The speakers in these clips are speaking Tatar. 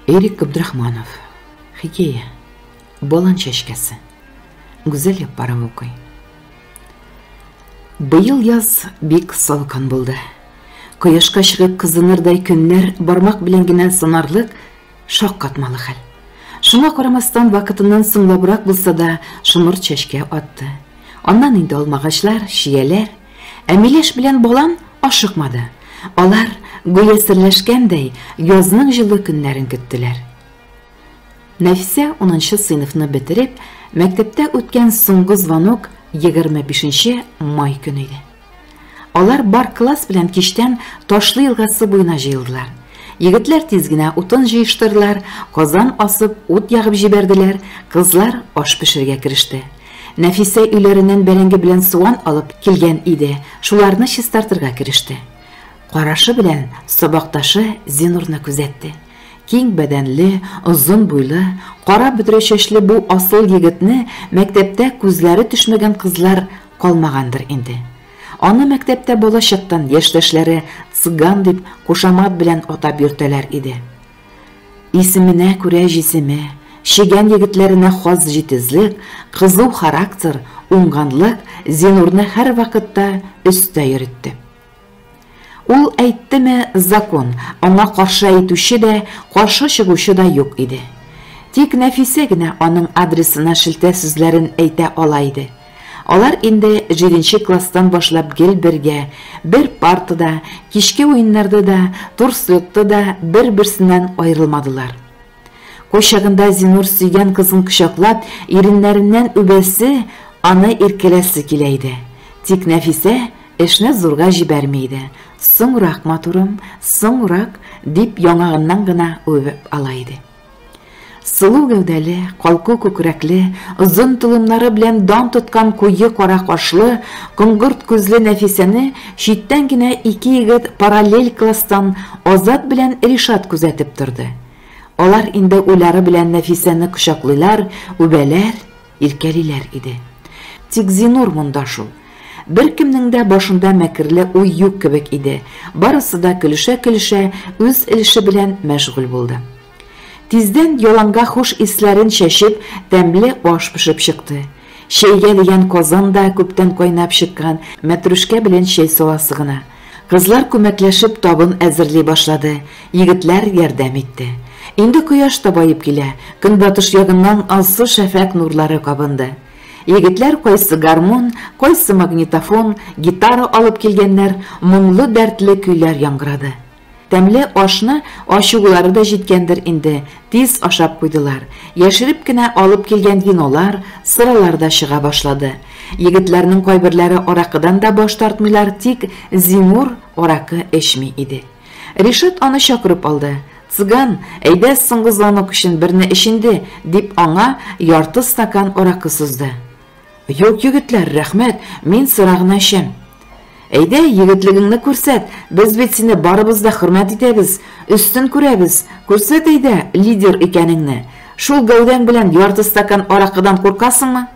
Эрик Абдрахманов. Хикея. Болан чәшкәсе. Гүзәл яппарым укый. Быйыл яз бик салкын булды. Кояшка чыгып кызынырдай көннәр бармак белән генә санарлык шаккатмалы хәл. Шуңа карамастан вакытыннан соңлабрак булса да шомыр чәшкә атты. Аннан инде алмагачлар, шияләр, Әмиләш белән Болан ашыкмады. Алар гүя серләшкәндәй язның җылы көннәрен көттеләр. Нәфисә 10нчы сыйныфны бетереп, мәктәптә үткән соңгы звонок 25 май көне иде. Алар бар класс белән кичтән Ташлы елгасы буена җыелдылар. Егетләр тиз генә утын җыештырдылар, казан асып, ут ягып җибәрделәр, кызлар аш пешерергә кереште. Нәфисә өйләреннән бәрәңге белән суан алып килгән иде, шуларны чистартырга кереште. Карашы белән сабакташы Зинурны күзәтте. Киң бәдәнле, озын буйлы, кара бөдрә чәчле бу асыл егетне мәктәптә күзләре төшмәгән кызлар калмагандыр инде. Аны мәктәптә балачактан яшьтәшләре цыган дип кушамат белән атап йөртәләр иде. Исеменә күрә җисеме, шигән егетләренә хас җитезлек, кызу характер, уңганлык Зинурны һәр вакытта өстә йөртте. Ул әйттеме закон, аңа каршы әйтүче дә, каршы чыгучы да юк иде. Тик Нәфисә генә аның адресына шелтә сүзләрен әйтә ала иде. Алар инде 7нче класстан башлап гел бергә, бер партада, кичке уеннарда да, турслыкта да бер-берсеннән аерылмадылар. Кочагында Зинур сөйгән кызын кочаклап, иреннәреннән үбәсе, аны иркәләсе килә иде. Тик Нәфисә эшне зурга җибәрмәйде. Соңрак матурым, соңрак дип яңагыннан гына үбеп ала иде. Сылу гәүдәле, калку күкрәкле, озын тулымнары белән дан тоткан куе кара кашлы, коңгырт күзле Нәфисәне читтән генә 2 егет параллель класстан Азат белән Ришат күзәтеп торды. Алар инде уйлары белән Нәфисәне кочаклыйлар, үбәләр, иркәлиләр иде. Тик Зинур монда шул. Бер кемнең дә башында мәкерле уй юк кебек иде. Барысы да көлешә-көлешә үз элеше белән мәшгуль булды. Тиздән яланга хуш исләрен чәчеп, тәмле аш пешеп чыкты. Чәйгә дигән казан да күптән кайнап чыккан, мәтрүшкә белән чәй саласы гына. Кызлар күмәкләшеп табын әзерли башлады. Егетләр ярдәм итте. Инде кояш табайып килә. Көнбатыш ягыннан алсу шәфәк нурлары кабынды. Егетләр кайсы гармон, кайсы магнитофон, гитара алып килгәннәр, моңлы дәртле көйләр яңгырады. Тәмле ашны ачугылары да җиткәндер инде, тиз ашап куйдылар. Яшереп кенә алып килгән винолар, сыралар да чыга башлады. Егетләрнең кайберләре аракыдан да баш тартмыйлар, тик Зинур аракы эчми иде. Ришат аны чакырып алды. Цыган, әйдә соңгы звонок өчен берне эчинде, дип аңа ярты стакан аракы сузды. Юк, егетләр, рәхмәт, мин сырагына эчәм. Әйдә, егетлегеңне күрсәт, без бит сине барыбыз да хөрмәт итәбез, өстен күрәбез, күрсәт әйдә лидер икәнеңне. Шул гәүдәң белән ярты стакан аракыдан куркасыңмы?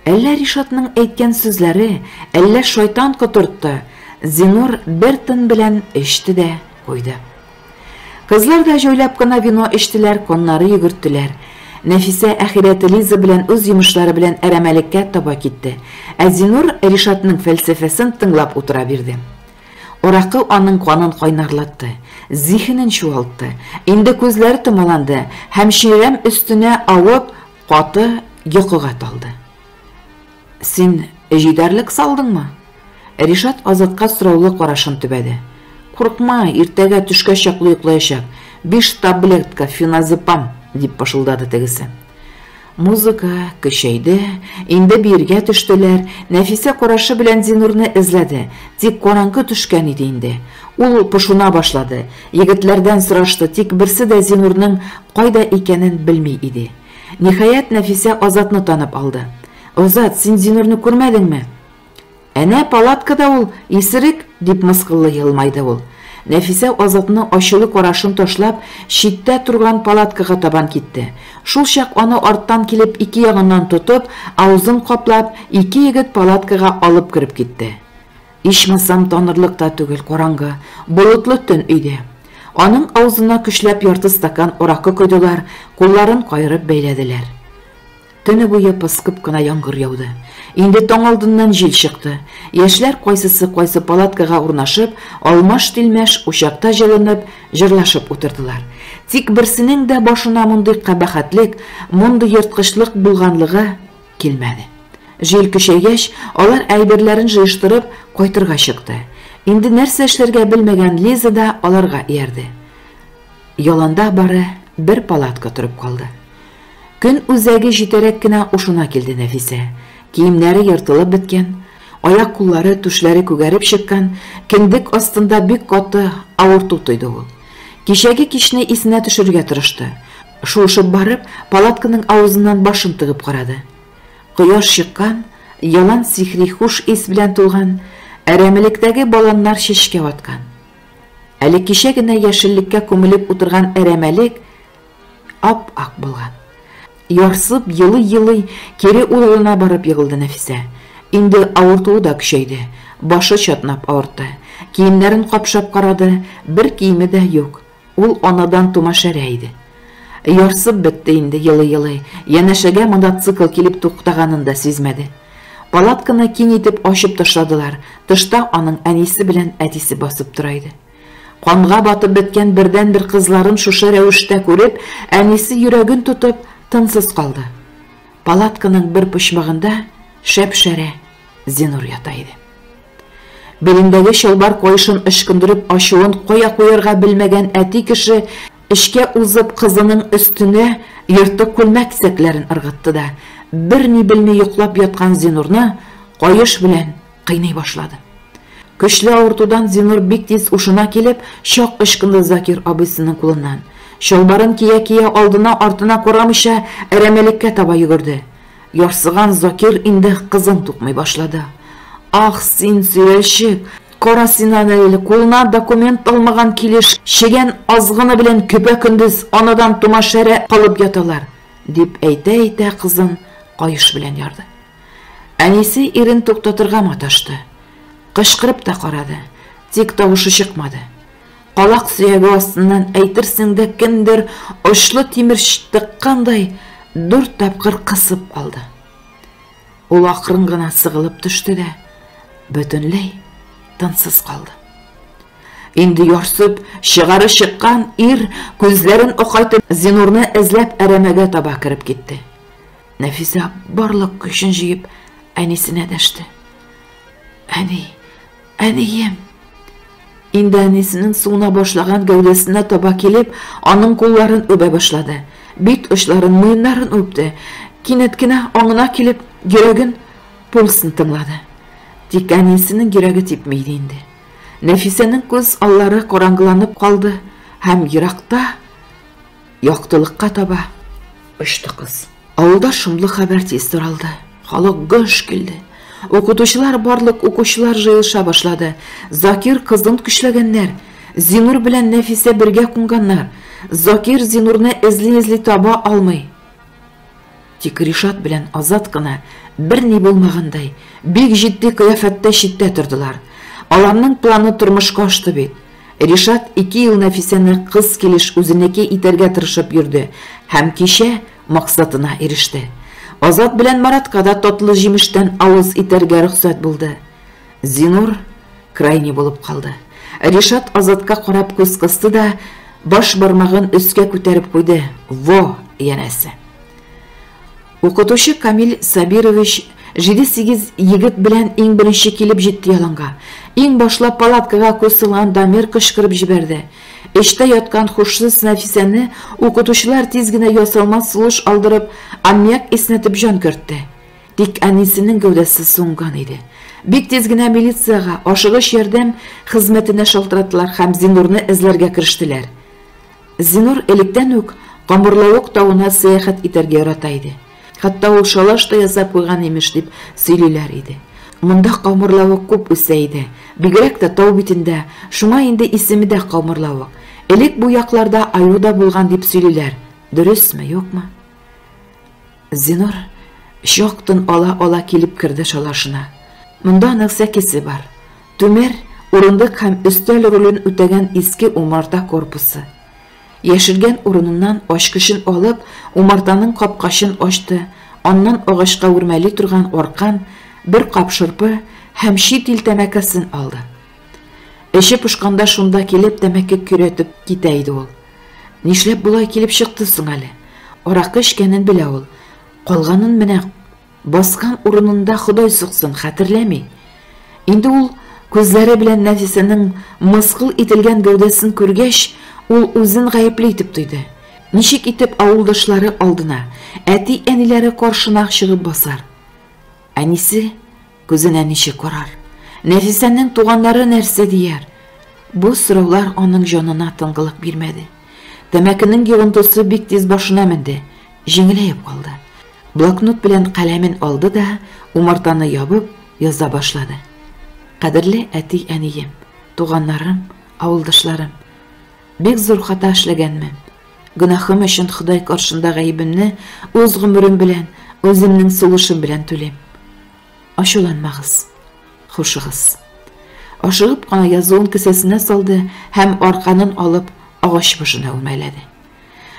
Әллә Ришатның әйткән сүзләре, әллә шайтан котыртты. Зинур бер тын белән эчте дә куйды. Кызлар да җойлап кына вино эчтеләр, коннары йөгерттеләр. Нәфисә әхирәте Лиза белән үз йомышлары белән әрәмәлеккә таба китте. Ә Зинур Ришатның фәлсәфәсен тыңлап утыра бирде. Аракы аның канын кайнарлатты, зиһенен чуалтты. Инде күзләре томаланды, һәм ширәм өстенә авып, каты йокыга талды. Син җидәрлек салдыңмы? Ришат Азатка сораулы карашын төбәде. Курыкма, иртәгә төшкә чаклы йоклаячак. 5 таблетка феназепам, дип пашылдады тегесе. Музыка көчәйде, инде биргә төштеләр. Нәфисә карашы белән Зинурны эзләде. Тик караңгы төшкән иде инде. Ул пошуна башлады. Егетләрдән сорашты, тик берсе дә Зинурның кайда икәнен белми иде. Ниһаять Нәфисә Азатны танып алды. Азат, син Зинурны күрмәдеңме? Әнә палаткада ул, исерек, дип мыскыллы елмайды ул. Нәфисә Азатны ачулы карашын ташлап, читтә турган палаткага табан китте. Шул чак аны арттан килеп 2 ягыннан тотып, авызын каплап, 2 егет палаткага алып кирип китте. Ичмасам танырлык та түгел, караңгы, болытлы төн иде. Аның аузына көчләп ярты стакан аракы койдылар, кулларын кайрып бәйләделәр. Төне буе пыскып кына яңгыр яуды. Инде таң алдыннан җил чыкты. Яшьләр кайсы палаткага урнашып, алмаш-тилмәш учакта җылынып, җырлашып утырдылар. Тик берсенең дә башына мондый кабахәтлек, мондый йырткычлык булганлыгы килмәде. Җил көчәйгәч, алар әйберләрен җыештырып кайтырга чыкты. Инде нәрсә эшләргә белмәгән Лиза да аларга иярде. Яланда бары бер палатка торып калды. Көн үзәге җитәрәк кенә ушына килде Нәфисә. Киемнәре йыртылып беткән, аяк-куллары, түшләре күгәреп чыккан, киндек астында бик каты авырту тойды ул. Кичәге кичне исенә төшерергә тырышты. Шушып барып, палатканың авызыннан башын тыгып карады. Кояш чыккан, ялан сихри хуш ис белән тулган, әрәмәлектәге баланнар чәчкә аткан. Әле кичә генә яшеллеккә күмелеп утырган әрәмәлек ап-ак булган. Ярсып, йылый-йылый, кире урынына барып егылды Нәфисә. Инде авыртуы да көчәйде, башы чатнап авыртты. Киемнәрен капшап карады, бер киеме дә юк. Ул анадан тумашәрә иде. Ярсып бетте инде йылый-йылый, янәшәгә мотоцикл килеп туктаганын да сизмәде. Палатканы киң итеп ачып ташладылар. Тышта аның әнисе белән әтисе басып тора иде. Канга батып беткән бердән-бер кызларын шушы рәвештә күреп, әнисе йөрәген тотып тынсыз калды. Палатканың бер почмагында шәп-шәрә Зинур ята иде. Белендәге шалбар кайышын ышкындырып ачуын кая куярга белмәгән әти кеше эшкә узып кызының өстенә йыртык күлмәк кисәкләрен ыргытты да, бер ни белмәй йоклап яткан Зинурны кайыш белән кыйный башлады. Көчле авыртудан Зинур бик тиз ушына килеп, чак ышкынды Закир абысының кулыннан. Шалбарын кия-кия алдына-артына карамыйча әрәмәлеккә таба йөгерде. Ярсыган Закир инде кызын тукмый башлады. Ах, син сөйләшек, кара син әле, кулына документ алмаган килеш, шегән азгыны белән көпә-көндез анадан тумашәрә калып яталар, дип әйтә-әйтә кызын кайыш белән ярды. Әнисе ирен туктатырга маташты. Кышкырып та карады, тик тавышы чыкмады. Калак сөяге астыннан әйтерсең дә кемдер очлы тимер тыккандай 4 тапкыр кысып алды. Ул акрын гына сыгылып төште дә бөтенләй тынсыз калды. Инде ярсып, чыгары чыккан ир күзләрен акайтып Зинурны эзләп әрәмәгә таба кирип китте. Нәфисә барлык көчен җыеп әнисенә дәште. Әнием. Инде әнисенең суына башлаган гәүдәсенә таба килеп, аның кулларын үбә башлады. Бит очларын, муеннарын үпте. Кинәт кенә аңына килеп, йөрәген пульсын тыңлады. Тик әнисенең йөрәге типмәйде инде. Нәфисәнең күз аллары караңгыланып калды һәм еракта яктылыкка таба очты кыз. Авылда шомлы хәбәр тиз таралды. Халык гөш килде. Укытучылар барлык укучылар җыелыша башлады. Закир кызын көчләгәннәр. Зинур белән Нәфисә бергә кунганнар. Закир Зинурны эзли таба алмый. Тик Ришат белән Азат кына бер ни булмагандай, бик җитди кыяфәттә читтә тордылар. Аларның планы тормышка ашты бит. Ришат 2 ел Нәфисәне кыз килеш үзенеке итәргә тырышып йөрде һәм кичә максатына иреште. Азат белән Маратка да татлы җимештән авыз итәргә рөхсәт булды. Зинур крайне булып калды. Ришат Азатка карап күз кысты да баш бармагын өскә күтәреп куйды. Во, янәсе. Укытучы Камил Сабирович 7-8 егет белән иң беренче килеп җитте яланга. Иң башлап палаткага күз салган Дамир кычкырып җибәрде. Эштә яткан хушсыз Нәфисәне укытучылар тиз генә ясалмас сулыш алдырып, аммиак иснәтеп җан кертте. Тик әнисенең гәүдәсе суңган иде. Бик тиз генә милицияга ашыгыш ярдәм хезмәтенә шалтыратылар һәм Зинурны эзләргә керештеләр. Зинур электән үк Камырлавык тауына сәяхәт итәргә ярата иде. Хәтта ул шалаш та ясап куйган имеш дип сөйлиләр иде. Монда Камырлавык күп үсә иде. Бигрәк тә тау битендә, шуңа инде исеме дә Камырлавык. Элек бу якларда аюда булган дип сөйлиләр. Дөресме, юкмы? Зинур шактын ала килеп керде шалашына. Монда аның сәкесе бар. Түмәр урындык һәм өстәл ролен үтәгән иске умарта корпусы. Яшергән урыныннан ачкычын алып, умартаның капкачын ачты, аннан агачка үрмәли торган аркан, бер кап шырпы һәм чит ил тәмәкесен алды. Эше пошканда шунда килеп тәмәке көйрәтеп китә иде ул. Нишләп булай килеп чыкты соң әле? Аракы эчкәнен белә ул. Калганын менә баскан урынында Ходай суксын, хәтерләми. Инде ул күзләре белән Нәфисәнең мыскыл ителгән гәүдәсен күргәч, ул үзен гаепле итеп тойды. Ничек итеп авылдашлары алдына, әти-әниләре каршына чыгып басар? Әнисе күзенә ничек карар? Нәфисәнең туганнары нәрсә дияр? Бу сораулар аның җанына тынгылык бирмәде. Тәмәкенең йогынтысы бик тиз башына менде, җиңеләеп калды. Блокнот белән каләмен алды да, умартаны ябып, яза башлады. Кадерле әти-әнием, туганнарым, авылдашларым, бик зур хата эшләгәнмен. Гөнаһым өчен Ходай каршында гаебемне үз гомерем белән, үземнең сулышым белән түлим. Ачуланмагыз, хушыгыз. Ашыгып кына язуын кесәсенә салды һәм арканын алып агач башына үрмәләде.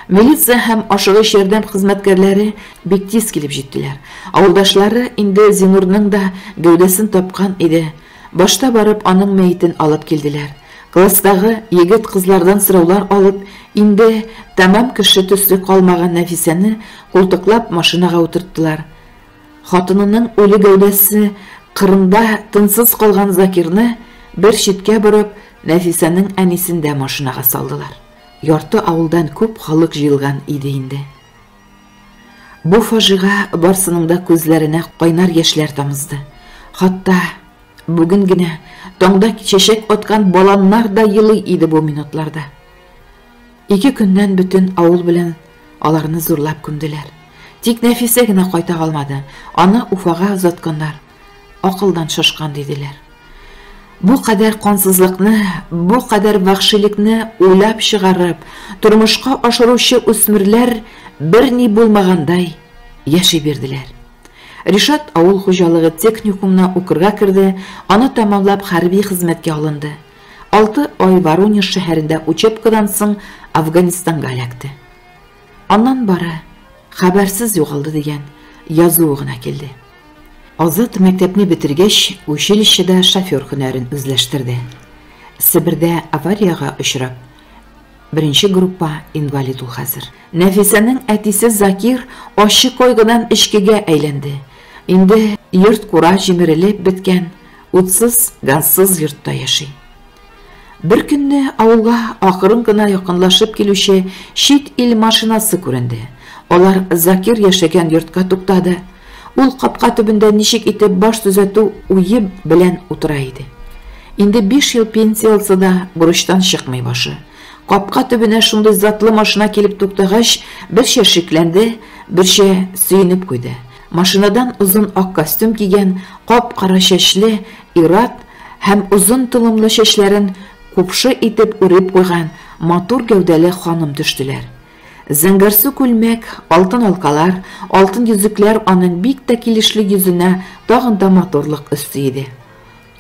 Милиция һәм ашыгыч ярдәм хезмәткәрләре бик тиз килеп җиттеләр. Авылдашлары инде Зинурның да гәүдәсен тапкан иде. Башта барып аның мәетен алып килделәр. Класстагы егет-кызлардан сораулар алып, инде тәмам кеше төсле калмаган Нәфисәне култыклап машинага утырттылар. Хатынының үле гәүдәсе кырында тынсыз калган Закирны бер читкә борып, Нәфисәнең әнисен дә машинага салдылар. Ярты авылдан күп халык җыелган иде инде. Бу фаҗига барсының да күзләренә кайнар яшьләр тамызды. Хатта бүген генә таңда чәчәк аткан баланнар да йылый иде бу минутларда. 2 көннән бөтен авыл белән аларны зурлап күмделәр. Тик Нәфисә генә кайта алмады. Аны Уфага озатканнар. Акылдан шашкан диделәр. Бу кадәр кансызлыкны, бу кадәр вахшилекне уйлап чыгарып, тормышка ашыручы үсмерләр берни булмагандай яши бирделәр. Ришат авыл хуҗалыгы техникумына укырга керде, аны тамамлап хәрби хезмәткә алынды. 6 ай Воронеж шәһәрендә учебкадан соң Афганистанга эләкте. Аннан бары хәбәрсез югалды дигән язуы гына килде. Азат мәктәпне бетергәч, училищеда шофер һөнәрен үзләштерде. Себердә аварияга очрап, 1-нче группа инвалид ул хәзер. Нәфисәнең әтисе Закир ачы койгыдан эчкегә әйләнде. Инде йорт-кура җимерелеп беткән, утсыз, газсыз йортта яши. Бер көнне авылга акырын гына якынлашып килүче чит ил машинасы күренде. Алар Закир яшәгән йортка туктады. Ул капка төбендә ничек итеп баш төзәтү уе белән утыра иде. Инде 5 ел пенсия алса да бурычтан чыкмый башы. Капка төбенә шундый затлы машина килеп туктагач, берчә шикләнде, берчә сөенеп куйды. Машинадан узын ак костюм кигән, кап-кара чәчле Ират һәм узын тылымлы чәчләрен купшы итеп үреп куйган матур гәүдәле ханым төштеләр. Зәңгәрсу күлмәк, алтын алкалар, алтын йөзекләр аның бик тә килешле йөзенә тагын да матурлык өсте иде.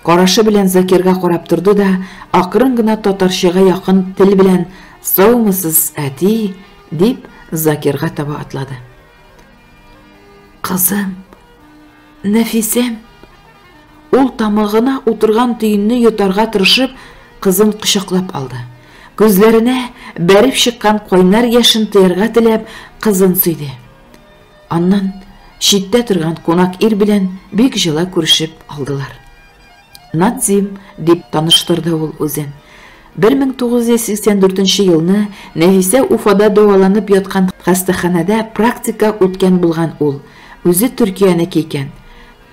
Карашы белән Закирга карап торды да, акрын гына татарчага якын тел белән "Саумысыз, әти?" дип Закирга таба атлады. Кызым, Нәфисәм. Ул тамагына утырган төйенне йотарга тырышып, кызын кочаклап алды. Күзләренә бәреп чыккан кайнар яшен тыярга теләп, кызын сөйде. Аннан читтә торган кунак ир белән бик җылы күрешеп алдылар. Надзим дип таныштырды ул үзен. 1984 елны Нәфисә Уфада дәваланып яткан хастаханәдә практика үткән булган ул. Үзе Төркияне килгән.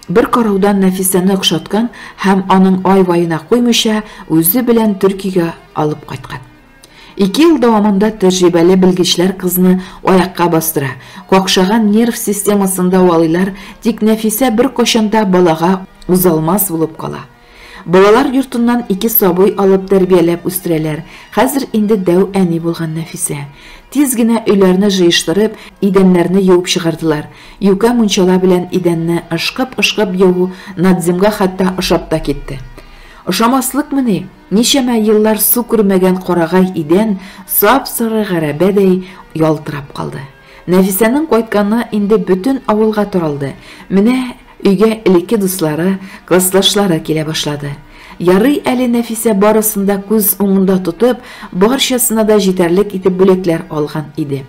Бер караудан Нәфисәне охшаткан һәм аның ай-ваена куймыйча үзе белән Төркиягә алып кайткан. 2 ел дәвамында тәҗрибәле белгечләр кызны аякка бастыра. Какшаган нерв системасында валыйлар, тик Нәфисә бер кашанда балага узалмас булып кала. Балалар йортыннан 2 сабый алып тәрбияләп үстерәләр. Хәзер инде дәү әни булган Нәфисә. Тиз генә өйләрне җыештырып, идәннәрне юып чыгардылар. Юка мунчала белән идәнне ышкып-ышкып юу Надзимга хәтта ошап та китте. Ошамаслыкмыни? Ничәмә еллар су күрмәгән карагай идән сап-сары гәрәбәдәй ялтырап калды. Нәфисәнең кайтканы инде бөтен авылга таралды. Менә өйгә элекке дуслары, класслашлары килә башлады. Ярый әле Нәфисә барысында күз уңында тотып, барчасына да җитәрлек итеп бүләкләр алган иде.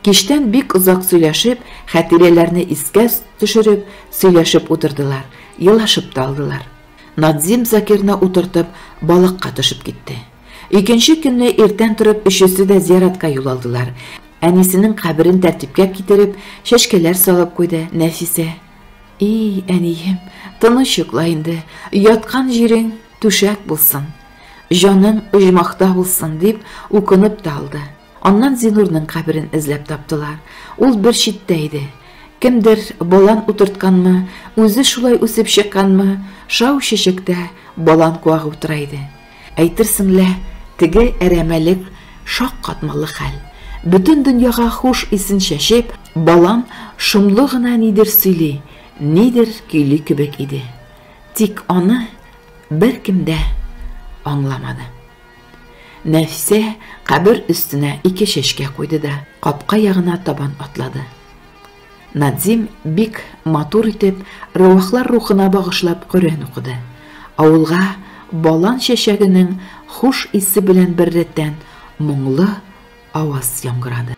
Киштән бик озак сөйләшеп, хатирәләрне искә төшереп, сөйләшеп утырдылар, елашып та алдылар. Надзим Закирны утыртып, балыкка төшеп китте. Икенче көнне иртән торып, өчесе дә зиратка юл алдылар. Әнисенең каберен тәртипкә китереп, шәшкәләр салып куйды. Нәфисә: "И, әнием, тыныч йокла инде. Яткан җирең түшәк булсын. Җаның оҗмахта булсын", дип укынып та алды. Аннан Зинурның каберен эзләп таптылар. Ул бер читтә иде. Кемдер балан утыртканмы, үзе шулай үсеп чыкканмы, шау чәчәктә балан куагы утыра иде. Әйтерсең лә, теге әрәмәлек шаккатмалы хәл. Бүтән дөньяга хуш исен чәчеп, балан шомлы гына нидер сөйли, нидер көйли кебек иде. Тик аны беркем дә аңламады. Нәфисә кабер өстенә ике шәшкә куйды да капка ягына табан атлады. Надзим бик матур итеп рухлар рухына багышлап Коръән укыды. Авылга балан чәчәгенең хуш исе белән беррәттән моңлы аваз яңгырады.